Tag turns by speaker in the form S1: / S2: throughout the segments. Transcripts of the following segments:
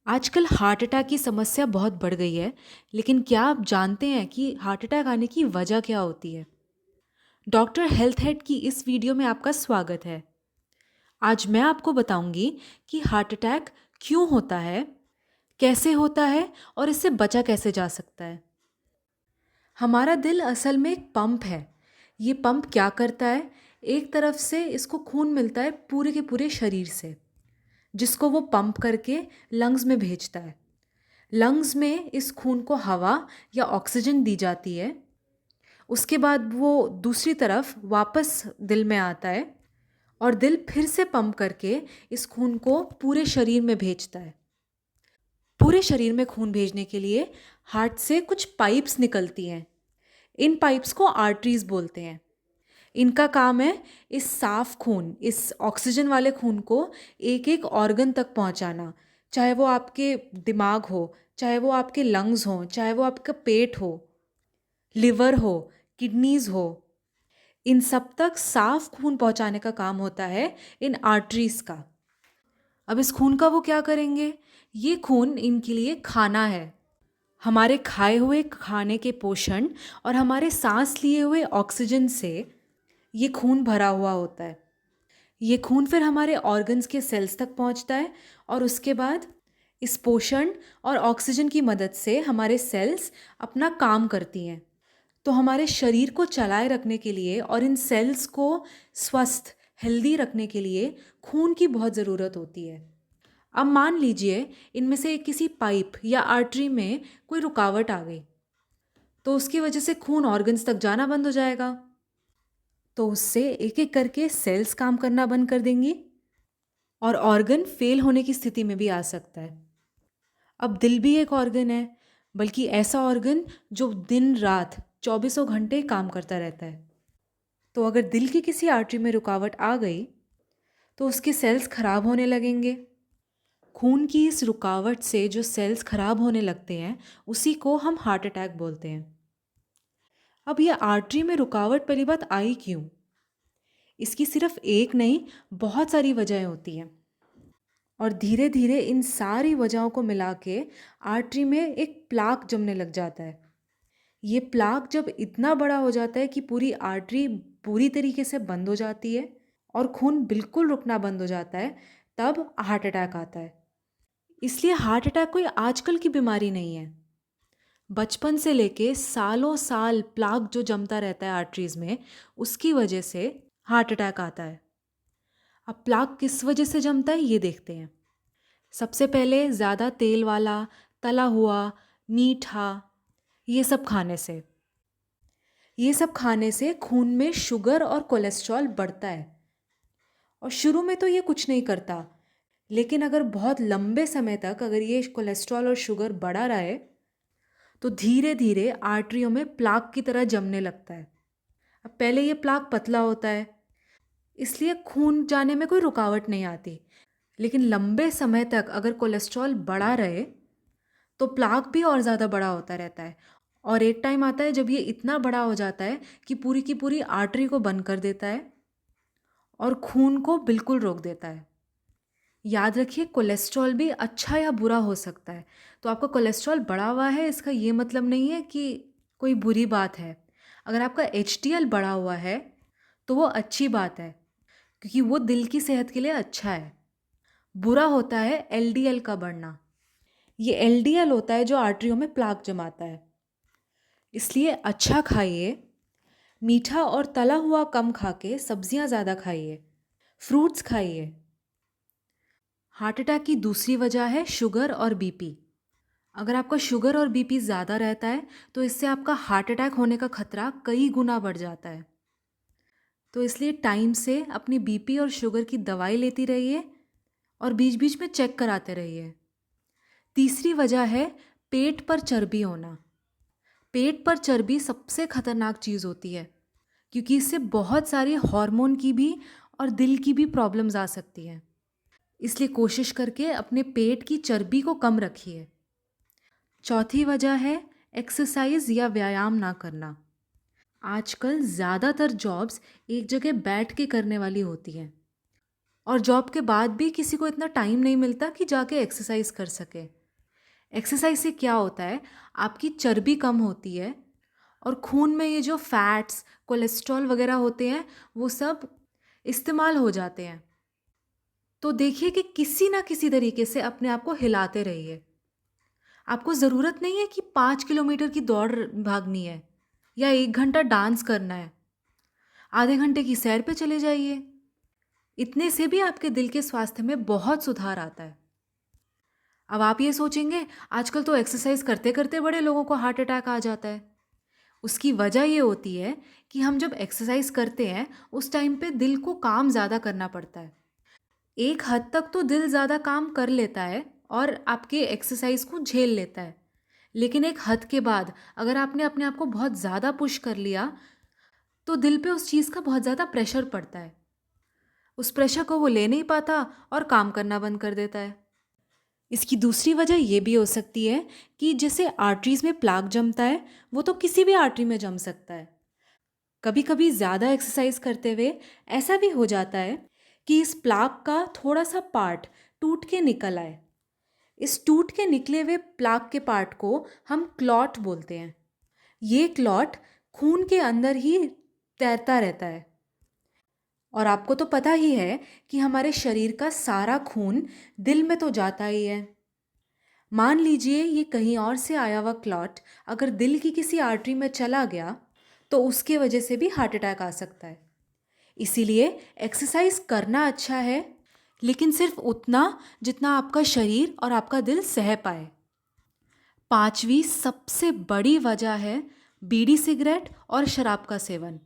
S1: आजकल heart attack की समस्या बहुत बढ़ गई है, लेकिन क्या आप जानते हैं कि हार्ट अटैक आने की वजह क्या होती है? डॉक्टर हेल्थ हेड की इस वीडियो में आपका स्वागत है। आज मैं आपको बताऊंगी कि हार्ट अटैक क्यों होता है, कैसे होता है और इससे बचा कैसे जा सकता है। हमारा दिल असल में एक पंप है। ये पंप क्या करता है? एक तरफ से इसको खून मिलता है पूरे के पूरे शरीर से, जिसको वो पंप करके लंग्स में भेजता है। लंग्स में इस खून को हवा या ऑक्सीजन दी जाती है। उसके बाद वो दूसरी तरफ वापस दिल में आता है और दिल फिर से पंप करके इस खून को पूरे शरीर में भेजता है। पूरे शरीर में खून भेजने के लिए हार्ट से कुछ पाइप्स निकलती हैं। इन पाइप्स को आर्टरीज बोलते हैं। इनका काम है इस साफ खून, इस ऑक्सीजन वाले खून को एक एक ऑर्गन तक पहुंचाना। चाहे वो आपके दिमाग हो, चाहे वो आपके लंग्स हो, चाहे वो आपका पेट हो, लिवर हो, किडनीज हो, इन सब तक साफ खून पहुंचाने का काम होता है इन आर्टरीज का। अब इस खून का वो क्या करेंगे? ये खून इनके लिए खाना है। हमारे खाए हुए खाने के पोषण और हमारे सांस लिए हुए ऑक्सीजन से ये खून भरा हुआ होता है। ये खून फिर हमारे ऑर्गन्स के सेल्स तक पहुंचता है और उसके बाद इस पोषण और ऑक्सीजन की मदद से हमारे सेल्स अपना काम करती हैं। तो हमारे शरीर को चलाए रखने के लिए और इन सेल्स को स्वस्थ, हेल्दी रखने के लिए खून की बहुत ज़रूरत होती है। अब मान लीजिए इनमें से किसी पाइप या आर्टरी में कोई रुकावट आ गई, तो उसकी वजह से खून ऑर्गन्स तक जाना बंद हो जाएगा। तो उससे एक एक करके सेल्स काम करना बंद कर देंगी और ऑर्गन फेल होने की स्थिति में भी आ सकता है। अब दिल भी एक ऑर्गन है, बल्कि ऐसा ऑर्गन जो दिन रात चौबीसों घंटे काम करता रहता है। तो अगर दिल की किसी आर्टरी में रुकावट आ गई तो उसके सेल्स खराब होने लगेंगे। खून की इस रुकावट से जो सेल्स खराब होने लगते हैं उसी को हम हार्ट अटैक बोलते हैं। अब ये आर्टरी में रुकावट वाली बात आई क्यों? इसकी सिर्फ एक नहीं, बहुत सारी वजहें होती हैं और धीरे धीरे इन सारी वजहों को मिला के आर्टरी में एक प्लाक जमने लग जाता है। ये प्लाक जब इतना बड़ा हो जाता है कि पूरी आर्टरी पूरी तरीके से बंद हो जाती है और खून बिल्कुल रुकना बंद हो जाता है, तब हार्ट अटैक आता है। इसलिए हार्ट अटैक कोई आजकल की बीमारी नहीं है। बचपन से लेके सालों साल प्लाक जो जमता रहता है आर्टरीज में, उसकी वजह से हार्ट अटैक आता है। अब प्लाक किस वजह से जमता है ये देखते हैं। सबसे पहले ज़्यादा तेल वाला, तला हुआ, मीठा, ये सब खाने से। ये सब खाने से खून में शुगर और कोलेस्ट्रॉल बढ़ता है और शुरू में तो ये कुछ नहीं करता, लेकिन अगर बहुत लंबे समय तक अगर ये कोलेस्ट्रॉल और शुगर बढ़ा रहे तो धीरे धीरे आर्टरियों में प्लाक की तरह जमने लगता है। अब पहले ये प्लाक पतला होता है, इसलिए खून जाने में कोई रुकावट नहीं आती, लेकिन लंबे समय तक अगर कोलेस्ट्रॉल बढ़ा रहे तो प्लाक भी और ज़्यादा बड़ा होता रहता है और एक टाइम आता है जब ये इतना बड़ा हो जाता है कि पूरी की पूरी आर्टरी को बंद कर देता है और खून को बिल्कुल रोक देता है। याद रखिए, कोलेस्ट्रॉल भी अच्छा या बुरा हो सकता है। तो आपका कोलेस्ट्रॉल बढ़ा हुआ है, इसका ये मतलब नहीं है कि कोई बुरी बात है। अगर आपका एचडीएल बढ़ा हुआ है तो वो अच्छी बात है, क्योंकि वो दिल की सेहत के लिए अच्छा है। बुरा होता है एलडीएल का बढ़ना। ये एलडीएल होता है जो आर्टरियों में प्लाक जमाता है। इसलिए अच्छा खाइए, मीठा और तला हुआ कम खा के सब्जियां ज़्यादा खाइए, फ्रूट्स खाइए। हार्ट अटैक की दूसरी वजह है शुगर और बीपी। अगर आपका शुगर और बीपी ज़्यादा रहता है तो इससे आपका हार्ट अटैक होने का खतरा कई गुना बढ़ जाता है। तो इसलिए टाइम से अपनी बीपी और शुगर की दवाई लेती रहिए और बीच बीच में चेक कराते रहिए। तीसरी वजह है पेट पर चर्बी होना। पेट पर चर्बी सबसे खतरनाक चीज़ होती है, क्योंकि इससे बहुत सारी हार्मोन की भी और दिल की भी प्रॉब्लम्स आ सकती हैं। इसलिए कोशिश करके अपने पेट की चर्बी को कम रखिए। चौथी वजह है एक्सरसाइज या व्यायाम ना करना। आजकल ज़्यादातर जॉब्स एक जगह बैठ के करने वाली होती हैं और जॉब के बाद भी किसी को इतना टाइम नहीं मिलता कि जाके एक्सरसाइज कर सके। एक्सरसाइज से क्या होता है, आपकी चर्बी कम होती है और खून में ये जो फैट्स, कोलेस्ट्रॉल वगैरह होते हैं वो सब इस्तेमाल हो जाते हैं। तो देखिए कि किसी ना किसी तरीके से अपने आप को हिलाते रहिए। आपको ज़रूरत नहीं है कि 5 किलोमीटर की दौड़ भागनी है या 1 घंटा डांस करना है। आधे घंटे की सैर पे चले जाइए। इतने से भी आपके दिल के स्वास्थ्य में बहुत सुधार आता है। अब आप ये सोचेंगे, आजकल तो एक्सरसाइज करते करते बड़े लोगों को हार्ट अटैक आ जाता है। उसकी वजह ये होती है कि हम जब एक्सरसाइज करते हैं उस टाइम पे दिल को काम ज़्यादा करना पड़ता है। एक हद तक तो दिल ज़्यादा काम कर लेता है और आपके एक्सरसाइज को झेल लेता है, लेकिन एक हद के बाद अगर आपने अपने आप को बहुत ज़्यादा पुश कर लिया तो दिल पे उस चीज़ का बहुत ज़्यादा प्रेशर पड़ता है। उस प्रेशर को वो ले नहीं पाता और काम करना बंद कर देता है। इसकी दूसरी वजह ये भी हो सकती है कि जैसे आर्टरीज में प्लाक जमता है, वो तो किसी भी आर्टरी में जम सकता है। कभी कभी ज़्यादा एक्सरसाइज करते हुए ऐसा भी हो जाता है कि इस प्लाक का थोड़ा सा पार्ट टूट के निकल आए। इस टूट के निकले हुए प्लाक के पार्ट को हम क्लॉट बोलते हैं। ये क्लॉट खून के अंदर ही तैरता रहता है। और आपको तो पता ही है कि हमारे शरीर का सारा खून दिल में तो जाता ही है। मान लीजिए ये कहीं और से आया हुआ क्लॉट अगर दिल की किसी आर्टरी में चला गया तो उसके वजह से भी हार्ट अटैक आ सकता है। इसीलिए एक्सरसाइज करना अच्छा है, लेकिन सिर्फ उतना जितना आपका शरीर और आपका दिल सह पाए। पांचवी सबसे बड़ी वजह है बीड़ी सिगरेट और शराब का सेवन।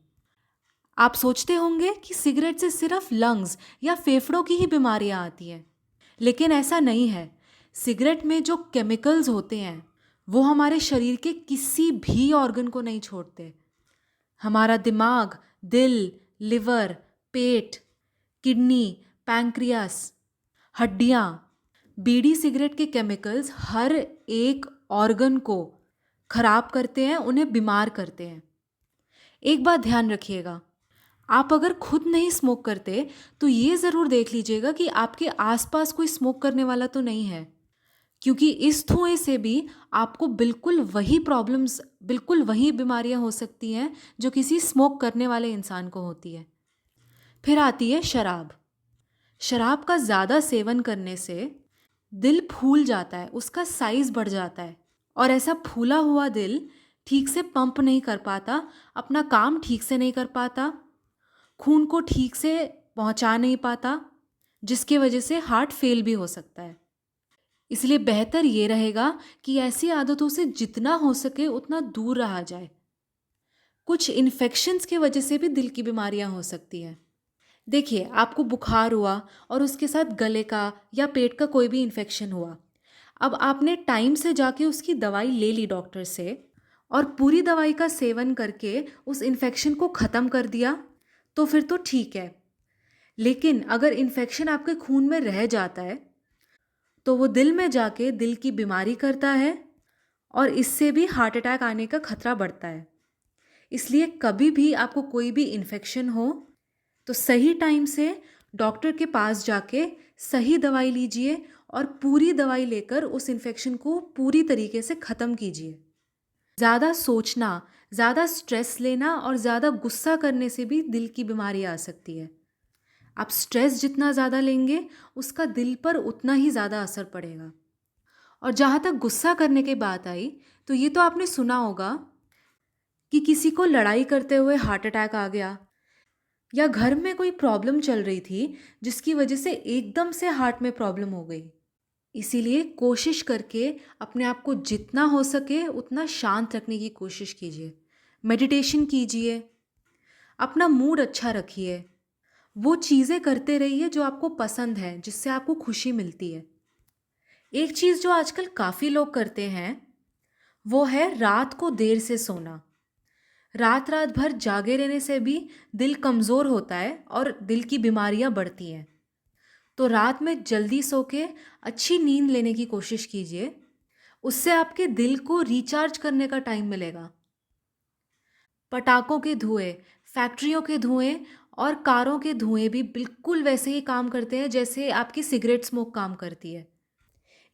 S1: आप सोचते होंगे कि सिगरेट से सिर्फ लंग्स या फेफड़ों की ही बीमारियां आती हैं, लेकिन ऐसा नहीं है। सिगरेट में जो केमिकल्स होते हैं वो हमारे शरीर के किसी भी ऑर्गन को नहीं छोड़ते। हमारा दिमाग, दिल, लिवर, पेट, किडनी, पैंक्रियास, हड्डियाँ, बीड़ी सिगरेट के केमिकल्स हर एक ऑर्गन को खराब करते हैं, उन्हें बीमार करते हैं। एक बात ध्यान रखिएगा, आप अगर खुद नहीं स्मोक करते तो ये ज़रूर देख लीजिएगा कि आपके आसपास कोई स्मोक करने वाला तो नहीं है, क्योंकि इस धुएं से भी आपको बिल्कुल वही प्रॉब्लम्स, बिल्कुल वही बीमारियां हो सकती हैं जो किसी स्मोक करने वाले इंसान को होती है। फिर आती है शराब। शराब का ज़्यादा सेवन करने से दिल फूल जाता है, उसका साइज़ बढ़ जाता है और ऐसा फूला हुआ दिल ठीक से पंप नहीं कर पाता, अपना काम ठीक से नहीं कर पाता, खून को ठीक से पहुंचा नहीं पाता, जिसकी वजह से हार्ट फेल भी हो सकता है। इसलिए बेहतर ये रहेगा कि ऐसी आदतों से जितना हो सके उतना दूर रहा जाए। कुछ इन्फेक्शंस की वजह से भी दिल की बीमारियां हो सकती हैं। देखिए, आपको बुखार हुआ और उसके साथ गले का या पेट का कोई भी इन्फेक्शन हुआ। अब आपने टाइम से जाके उसकी दवाई ले ली डॉक्टर से और पूरी दवाई का सेवन करके उस इन्फेक्शन को ख़त्म कर दिया तो फिर तो ठीक है। लेकिन अगर इन्फेक्शन आपके खून में रह जाता है तो वो दिल में जाके दिल की बीमारी करता है और इससे भी हार्ट अटैक आने का खतरा बढ़ता है। इसलिए कभी भी आपको कोई भी इन्फेक्शन हो तो सही टाइम से डॉक्टर के पास जाके सही दवाई लीजिए और पूरी दवाई लेकर उस इन्फेक्शन को पूरी तरीके से ख़त्म कीजिए। ज़्यादा सोचना, ज़्यादा स्ट्रेस लेना और ज़्यादा गुस्सा करने से भी दिल की बीमारी आ सकती है। आप स्ट्रेस जितना ज़्यादा लेंगे उसका दिल पर उतना ही ज़्यादा असर पड़ेगा। और जहाँ तक गुस्सा करने की बात आई तो ये तो आपने सुना होगा कि किसी को लड़ाई करते हुए हार्ट अटैक आ गया या घर में कोई प्रॉब्लम चल रही थी जिसकी वजह से एकदम से हार्ट में प्रॉब्लम हो गई। इसीलिए कोशिश करके अपने आप को जितना हो सके उतना शांत रखने की कोशिश कीजिए। मेडिटेशन कीजिए, अपना मूड अच्छा रखिए, वो चीज़ें करते रहिए जो आपको पसंद है, जिससे आपको खुशी मिलती है। एक चीज़ जो आजकल काफ़ी लोग करते हैं वो है रात को देर से सोना। रात रात भर जागे रहने से भी दिल कमज़ोर होता है और दिल की बीमारियां बढ़ती हैं। तो रात में जल्दी सो के अच्छी नींद लेने की कोशिश कीजिए, उससे आपके दिल को रिचार्ज करने का टाइम मिलेगा। पटाखों के धुएं, फैक्ट्रियों के धुएं और कारों के धुएं भी बिल्कुल वैसे ही काम करते हैं जैसे आपकी सिगरेट स्मोक काम करती है।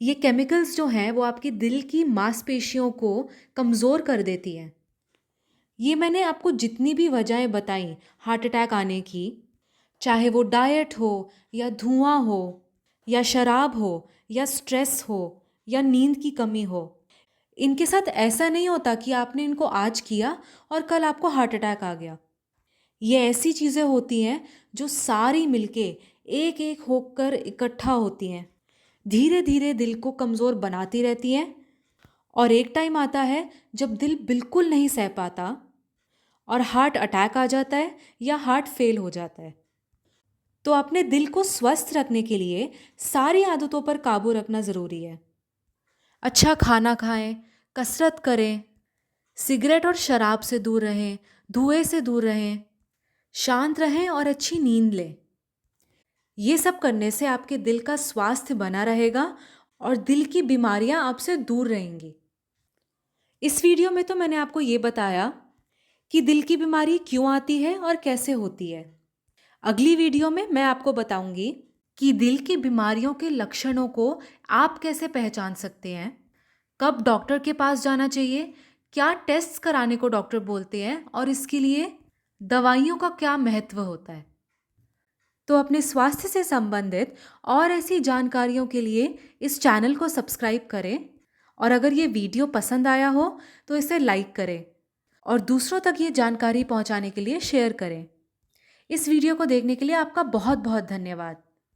S1: ये केमिकल्स जो हैं वो आपके दिल की मांसपेशियों को कमज़ोर कर देती हैं। ये मैंने आपको जितनी भी वजहें बताई हार्ट अटैक आने की, चाहे वो डाइट हो या धुआं हो या शराब हो या स्ट्रेस हो या नींद की कमी हो, इनके साथ ऐसा नहीं होता कि आपने इनको आज किया और कल आपको हार्ट अटैक आ गया। ये ऐसी चीज़ें होती हैं जो सारी मिलके एक एक होकर इकट्ठा होती हैं, धीरे धीरे दिल को कमज़ोर बनाती रहती हैं और एक टाइम आता है जब दिल बिल्कुल नहीं सह पाता और हार्ट अटैक आ जाता है या हार्ट फेल हो जाता है। तो अपने दिल को स्वस्थ रखने के लिए सारी आदतों पर काबू रखना ज़रूरी है। अच्छा खाना खाएं, कसरत करें, सिगरेट और शराब से दूर रहें, धुएं से दूर रहें, शांत रहें और अच्छी नींद लें। ये सब करने से आपके दिल का स्वास्थ्य बना रहेगा और दिल की बीमारियां आपसे दूर रहेंगी। इस वीडियो में तो मैंने आपको ये बताया कि दिल की बीमारी क्यों आती है और कैसे होती है। अगली वीडियो में मैं आपको बताऊंगी कि दिल की बीमारियों के लक्षणों को आप कैसे पहचान सकते हैं, कब डॉक्टर के पास जाना चाहिए, क्या टेस्ट कराने को डॉक्टर बोलते हैं और इसके लिए दवाइयों का क्या महत्व होता है। तो अपने स्वास्थ्य से संबंधित और ऐसी जानकारियों के लिए इस चैनल को सब्सक्राइब करें और अगर ये वीडियो पसंद आया हो तो इसे लाइक करें और दूसरों तक ये जानकारी पहुंचाने के लिए शेयर करें। इस वीडियो को देखने के लिए आपका बहुत बहुत धन्यवाद।